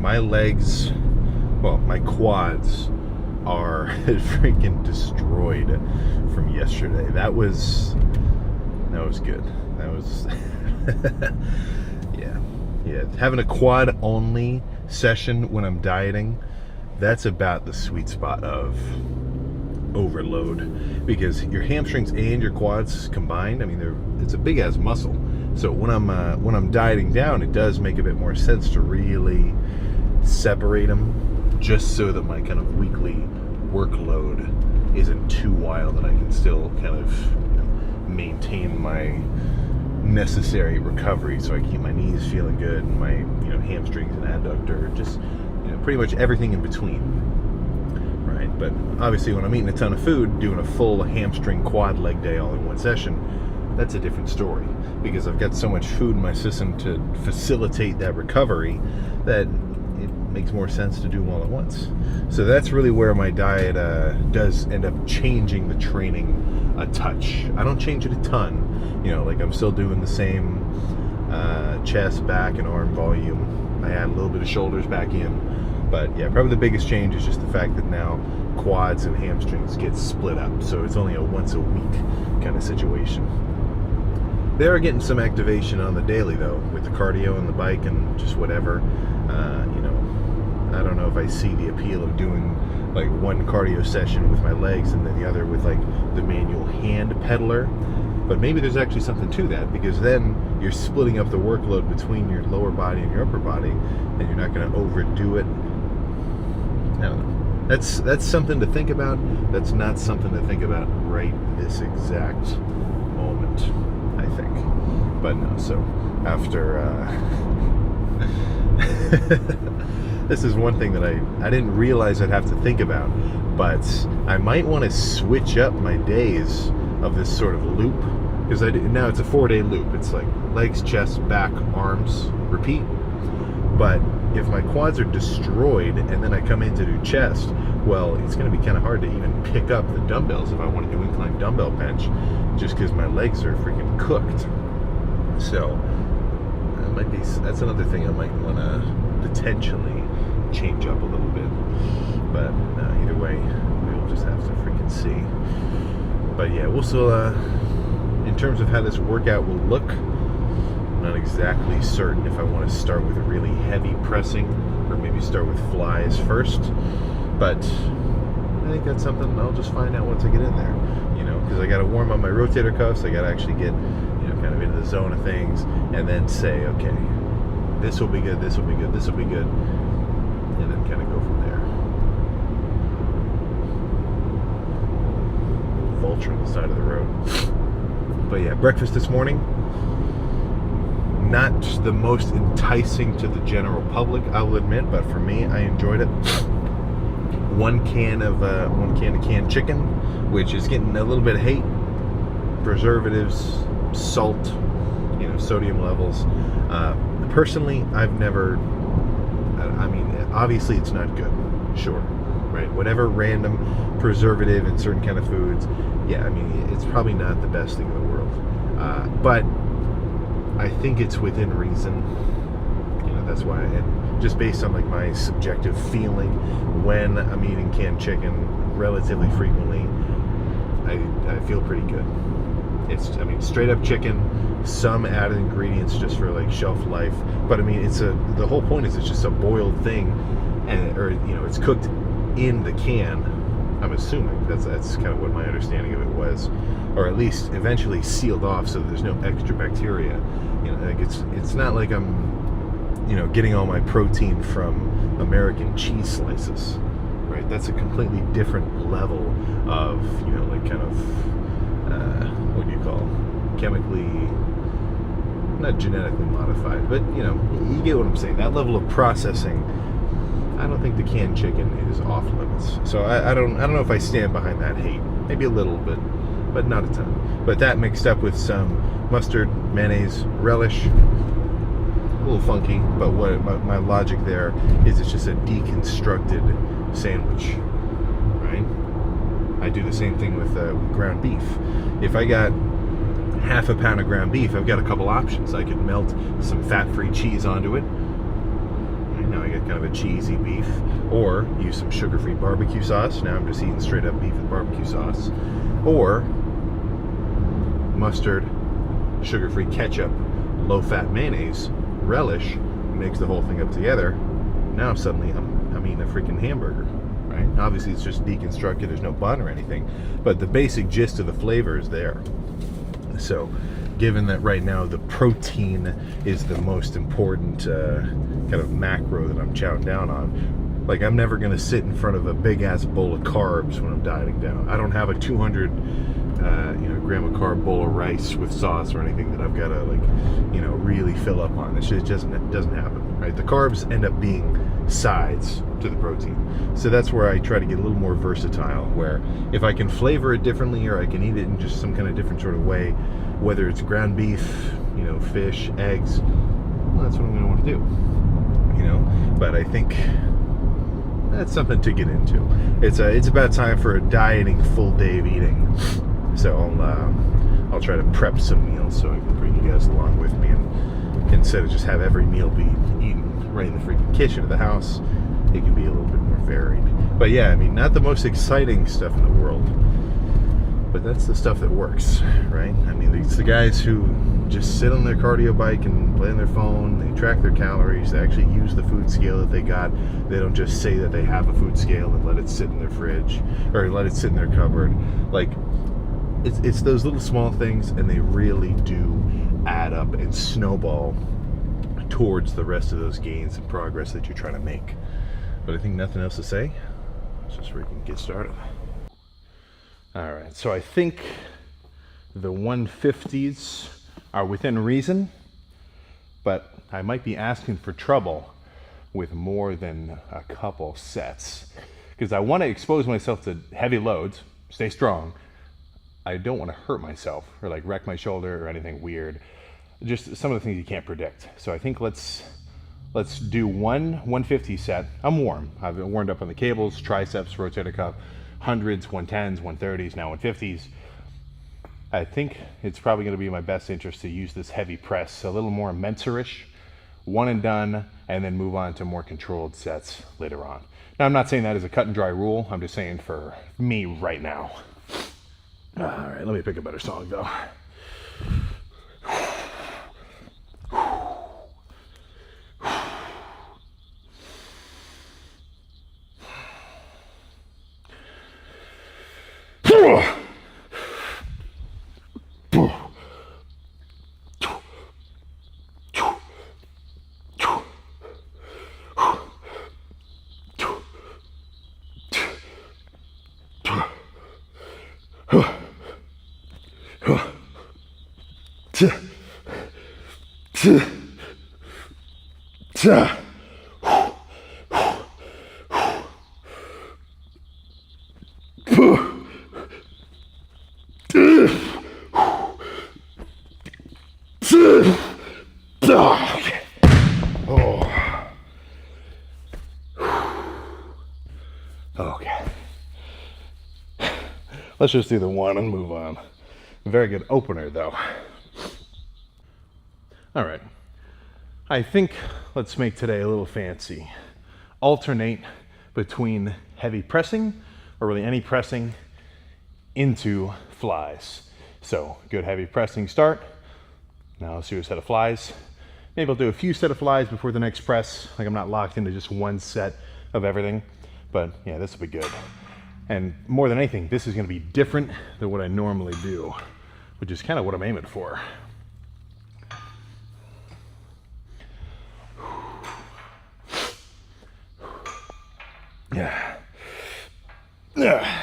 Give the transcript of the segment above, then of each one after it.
my legs, well, my quads are freaking destroyed from yesterday. That was good. That was yeah. Having a quad only session when I'm dieting, that's about the sweet spot of overload, because your hamstrings and your quads combined, I mean, it's a big ass muscle. So when I'm dieting down, it does make a bit more sense to really separate them, just so that my kind of weekly workload isn't too wild, and I can still kind of maintain my necessary recovery, so I keep my knees feeling good and my hamstrings and adductor, just pretty much everything in between, right? But obviously when I'm eating a ton of food, doing a full hamstring quad leg day all in one session, that's a different story, because I've got so much food in my system to facilitate that recovery that it makes more sense to do them all at once. So that's really where my diet does end up changing the training a touch. I don't change it a ton, like I'm still doing the same chest, back, and arm volume. I add a little bit of shoulders back in, but yeah, probably the biggest change is just the fact that now quads and hamstrings get split up, so it's only a once a week kind of situation. They are getting some activation on the daily though, with the cardio and the bike and just whatever. I don't know if I see the appeal of doing like one cardio session with my legs and then the other with like the manual hand pedaler, but maybe there's actually something to that, because then you're splitting up the workload between your lower body and your upper body, and you're not going to overdo it. I don't know. That's something to think about. That's not something to think about right this exact moment, I think. But no, so after this is one thing that I didn't realize I'd have to think about, but I might want to switch up my days of this sort of loop, because now it's a 4-day loop. It's like legs, chest, back, arms, repeat. But if my quads are destroyed and then I come in to do chest, well, it's going to be kind of hard to even pick up the dumbbells if I want to do incline dumbbell bench, just because my legs are freaking cooked. So that's another thing I might want to potentially change up a little bit. But either way, we'll just have to freaking see. But yeah, we'll still, in terms of how this workout will look, I'm not exactly certain if I want to start with really heavy pressing or maybe start with flies first. But I think that's something I'll just find out once I get in there, because I got to warm up my rotator cuffs. I got to actually get, kind of into the zone of things, and then say, okay, this will be good, this will be good, this will be good, and then kind of go from there. Vulture on the side of the road. But yeah, breakfast this morning, not the most enticing to the general public, I will admit, but for me, I enjoyed it. One can of canned chicken, which is getting a little bit of hate. Preservatives, salt, sodium levels. Personally, I've never, I mean, obviously it's not good, sure, right? Whatever random preservative in certain kind of foods, yeah, I mean, it's probably not the best thing in the world. But I think it's within reason. That's why, and just based on like my subjective feeling when I'm eating canned chicken relatively frequently, I feel pretty good. It's, I mean, straight up chicken, some added ingredients just for like shelf life, but I mean, the whole point is it's just a boiled thing, or it's cooked in the can. I'm assuming that's kind of what my understanding of it was, or at least eventually sealed off so that there's no extra bacteria. Like it's not like I'm getting all my protein from American cheese slices, right? That's a completely different level of like kind of what do you call, chemically, not genetically modified, but you get what I'm saying. That level of processing, I don't think the canned chicken is off limits. So I don't know if I stand behind that hate. Maybe a little bit, but not a ton. But that mixed up with some mustard, mayonnaise, relish, a little funky. But what my logic there is, it's just a deconstructed sandwich, right? I do the same thing with ground beef. If I got half a pound of ground beef, I've got a couple options. I could melt some fat-free cheese onto it. right? Now I get kind of a cheesy beef. Or use some sugar-free barbecue sauce. Now I'm just eating straight up beef with barbecue sauce. Or mustard, sugar-free ketchup, low-fat mayonnaise, relish, mix the whole thing up together. Now suddenly I'm eating a freaking hamburger, right? Obviously it's just deconstructed, there's no bun or anything, but the basic gist of the flavor is there. So given that right now the protein is the most important kind of macro that I'm chowing down on, like I'm never gonna sit in front of a big ass bowl of carbs when I'm dieting down. I don't have a 200 gram of carb bowl of rice with sauce or anything that I've got to really fill up on. It just doesn't happen, right? The carbs end up being sides to the protein. So that's where I try to get a little more versatile, where if I can flavor it differently or I can eat it in just some kind of different sort of way, whether it's ground beef, fish, eggs, well, that's what I'm going to want to do, but I think that's something to get into. It's about time for a dieting full day of eating. So I'll try to prep some meals so I can bring you guys along with me, and instead of just have every meal be eaten right in the freaking kitchen of the house, it can be a little bit more varied. But yeah, I mean, not the most exciting stuff in the world, but that's the stuff that works, right? I mean, it's the guys who just sit on their cardio bike and play on their phone, they track their calories, they actually use the food scale that they got. They don't just say that they have a food scale and let it sit in their fridge or let it sit in their cupboard. Like, it's those little small things, and they really do add up and snowball towards the rest of those gains and progress that you're trying to make. But I think nothing else to say. Let's just freaking get started. All right, so I think the 150s are within reason, but I might be asking for trouble with more than a couple sets, because I want to expose myself to heavy loads, stay strong. I don't want to hurt myself or like wreck my shoulder or anything weird. Just some of the things you can't predict. So I think let's do one 150 set. I'm warm. I've been warmed up on the cables, triceps, rotator cuff, 100s, 110s, 130s, now 150s. I think it's probably going to be in my best interest to use this heavy press a little more Mensa-ish, one and done, and then move on to more controlled sets later on. Now, I'm not saying that as a cut and dry rule. I'm just saying for me right now. All right, let me pick a better song though. Okay. Let's just do the one and move on. Very good opener though. All right. I think let's make today a little fancy. Alternate between heavy pressing, or really any pressing, into flies. So good heavy pressing start. Now let's do a set of flies. Maybe I'll do a few set of flies before the next press. Like I'm not locked into just one set of everything. But yeah, this will be good. And more than anything, this is going to be different than what I normally do, which is kind of what I'm aiming for. Yeah. Yeah.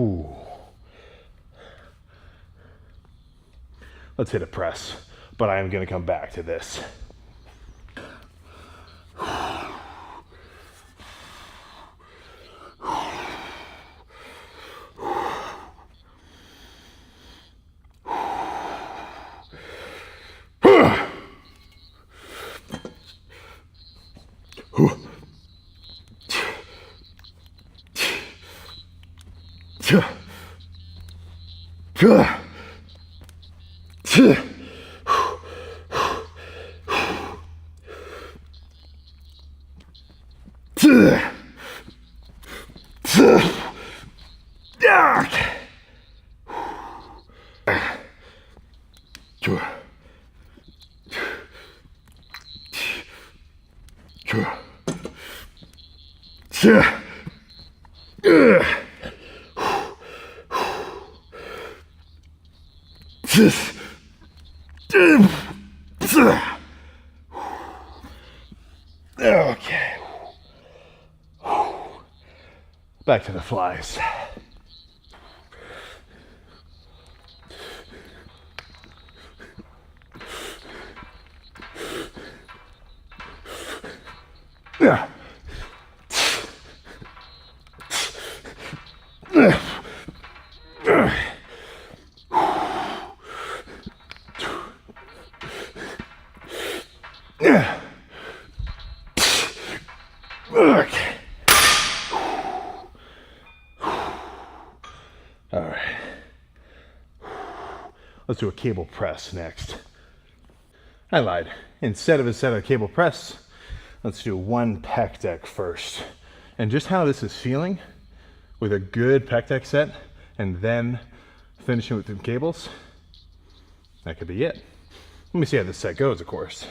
Whew. Let's hit a press, but I am going to come back to this. Okay. Back to the flies. Yeah. Okay. All right. Let's do a cable press next. I lied. Instead of a set of cable press, let's do one pec deck first. And just how this is feeling with a good pec deck set and then finishing with the cables, that could be it. Let me see how this set goes, of course.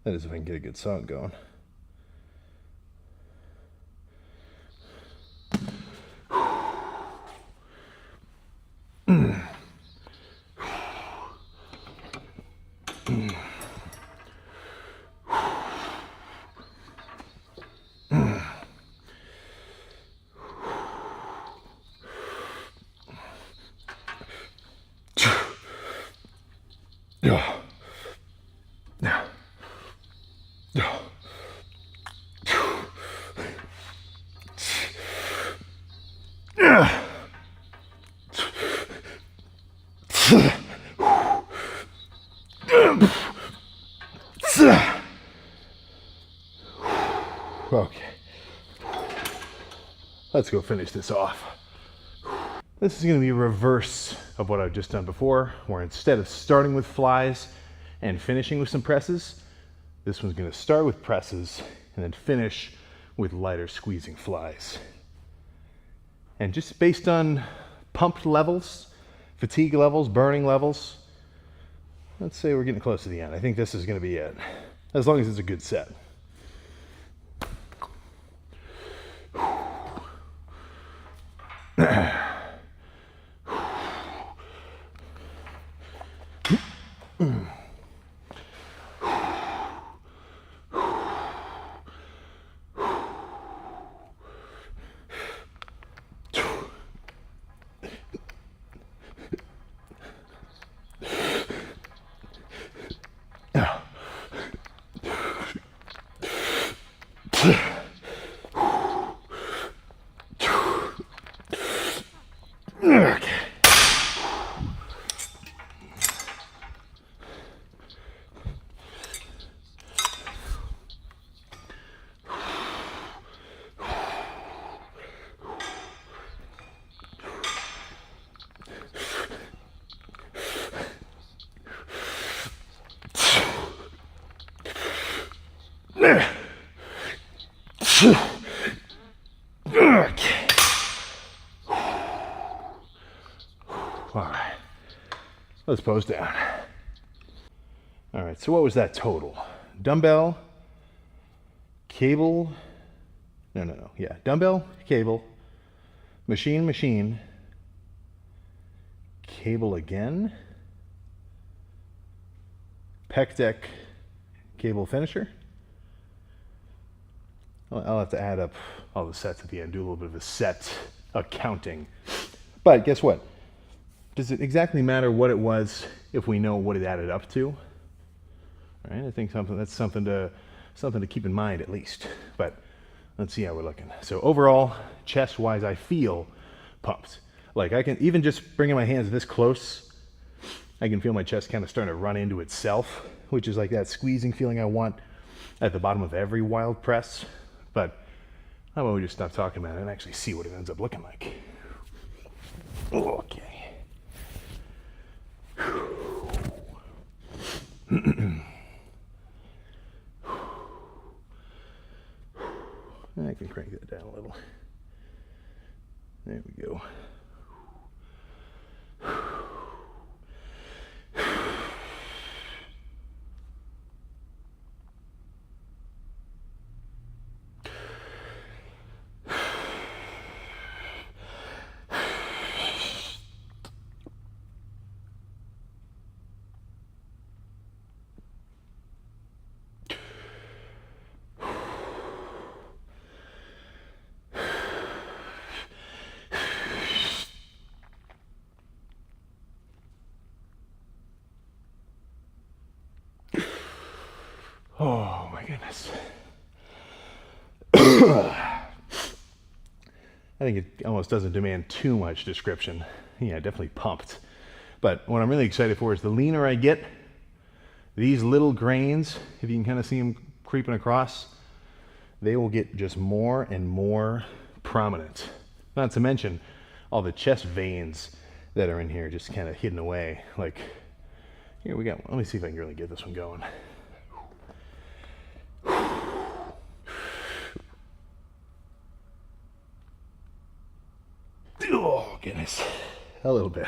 That is if I can get a good song going. Okay, let's go finish this off. This is going to be a reverse of what I've just done before, where instead of starting with flies and finishing with some presses, this one's going to start with presses and then finish with lighter squeezing flies. And just based on pumped levels, fatigue levels, burning levels, let's say we're getting close to the end. I think this is going to be it, as long as it's a good set. Okay. All right. Let's pose down. All right, so what was that total? Dumbbell, cable, no. Yeah, dumbbell, cable, machine, cable again, pec deck, cable finisher, I'll have to add up all the sets at the end, do a little bit of a set accounting. But guess what? Does it exactly matter what it was if we know what it added up to? Right? I think that's something to keep in mind at least. But let's see how we're looking. So overall, chest-wise, I feel pumped. Like I can, even just bringing my hands this close, I can feel my chest kind of starting to run into itself, which is like that squeezing feeling I want at the bottom of every wild press. But how about we just stop talking about it and actually see what it ends up looking like. Okay. I can crank that down a little. There we go. Oh my goodness. I think it almost doesn't demand too much description. Yeah, definitely pumped. But what I'm really excited for is the leaner I get, these little grains, if you can kind of see them creeping across, they will get just more and more prominent. Not to mention all the chest veins that are in here just kind of hidden away. Like, here we go. Let me see if I can really get this one going. Oh, goodness. A little bit.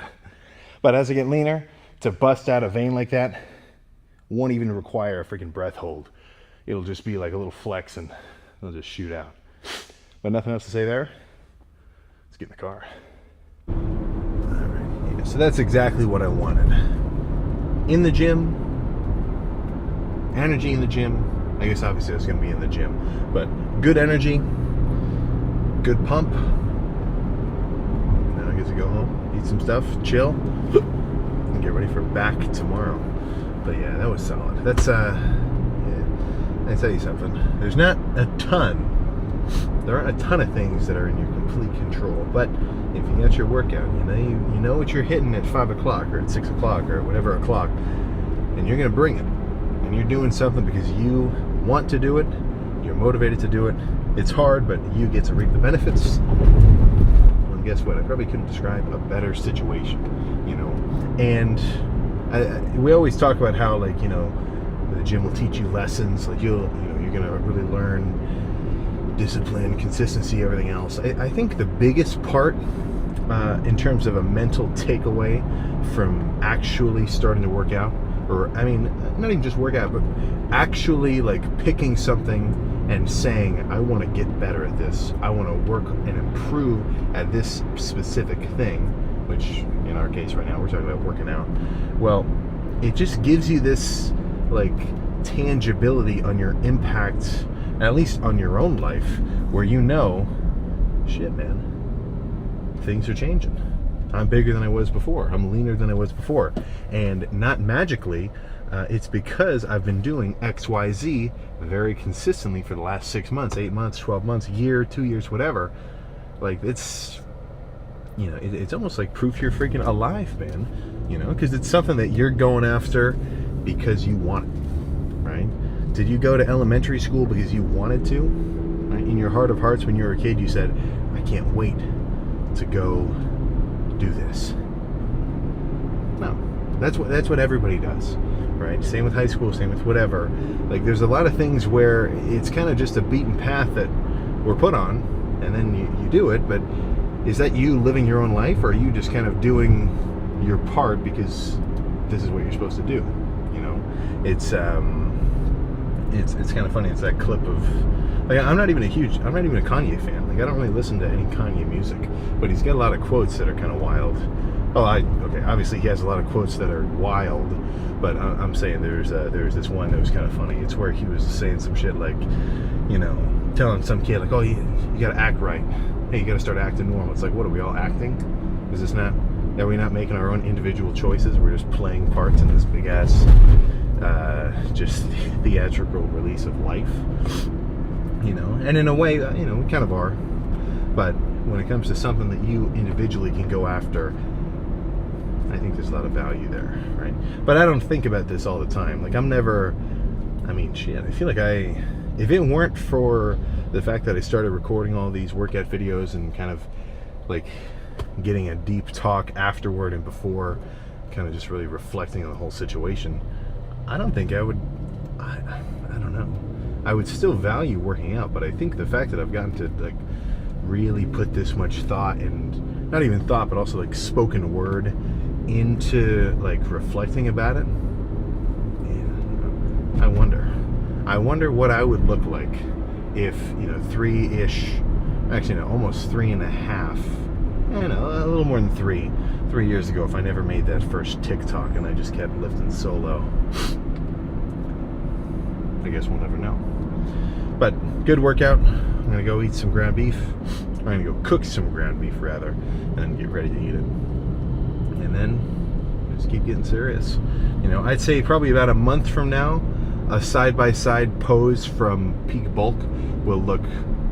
But as I get leaner, to bust out a vein like that won't even require a freaking breath hold. It'll just be like a little flex and it'll just shoot out. But nothing else to say there. Let's get in the car. All right. Yeah, so that's exactly what I wanted. In the gym, energy in the gym. I guess obviously I was going to be in the gym, but good energy, good pump. Now I get to go home, eat some stuff, chill, and get ready for back tomorrow. But yeah, that was solid. That's yeah. I tell you something. There aren't a ton of things that are in your complete control. But if you got your workout, you know what you're hitting at 5 o'clock or at 6 o'clock or whatever o'clock, and you're gonna bring it. And you're doing something because you want to do it, you're motivated to do it. It's hard, but you get to reap the benefits. Well, guess what? I probably couldn't describe a better situation, And we always talk about how, like, the gym will teach you lessons. Like you're gonna really learn discipline, consistency, everything else. I think the biggest part, in terms of a mental takeaway from actually starting to work out, or I mean, not even just work out, but actually like picking something and saying, I want to get better at this. I want to work and improve at this specific thing, which in our case right now, we're talking about working out. Well, it just gives you this like tangibility on your impact, at least on your own life, where shit, man, things are changing. I'm bigger than I was before. I'm leaner than I was before. And not magically, it's because I've been doing XYZ very consistently for the last 6 months, 8 months, 12 months, year, 2 years, whatever. Like, it's, it's almost like proof you're freaking alive, man. Because it's something that you're going after because you want it, right? Did you go to elementary school because you wanted to? Right? In your heart of hearts, when you were a kid, you said, I can't wait to go do this. No, that's what everybody does, right? Same with high school, same with whatever. Like, there's a lot of things where it's kind of just a beaten path that we're put on, and then you do it. But is that you living your own life, or are you just kind of doing your part because this is what you're supposed to do? It's kind of funny. It's that clip of, like, I'm not even a Kanye fan. Like, I don't really listen to any Kanye music, but he's got a lot of quotes that are kind of wild. Obviously he has a lot of quotes that are wild, but I'm saying there's this one that was kind of funny. It's where he was saying some shit like, telling some kid like, oh, you gotta act right. Hey, you gotta start acting normal. It's like, what are we all acting? Is this not? Are we not making our own individual choices? We're just playing parts in this big ass, just theatrical release of life. You know, and in a way, you know, we kind of are. But when it comes to something that you individually can go after, I think there's a lot of value there, right? But I don't think about this all the time. Like, I'm never, I mean, shit, I feel like if it weren't for the fact that I started recording all these workout videos and kind of like getting a deep talk afterward and before, kind of just really reflecting on the whole situation, I don't think I would, I don't know. I would still value working out, but I think the fact that I've gotten to like really put this much thought, and not even thought, but also like spoken word into like reflecting about it, yeah, I wonder what I would look like if, you know, 3-ish, actually no, almost 3.5, you know, a little more than 3 years ago, if I never made that first TikTok and I just kept lifting solo. I guess we'll never know. But good workout. I'm gonna go eat some ground beef. I'm gonna go cook some ground beef rather, and get ready to eat it. And then just keep getting serious. You know, I'd say probably about a month from now, a side-by-side pose from peak bulk will look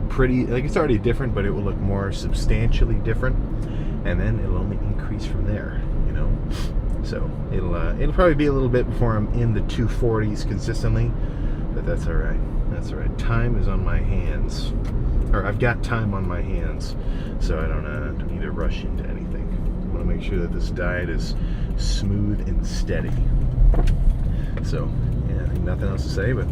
pretty, like, it's already different, but it will look more substantially different, and then it'll only increase from there, you know. So it'll probably be a little bit before I'm in the 240s consistently, but that's all right. That's all right. Time is on my hands, or I've got time on my hands, so I don't need to rush into anything. I want to make sure that this diet is smooth and steady. So, yeah, I think nothing else to say, but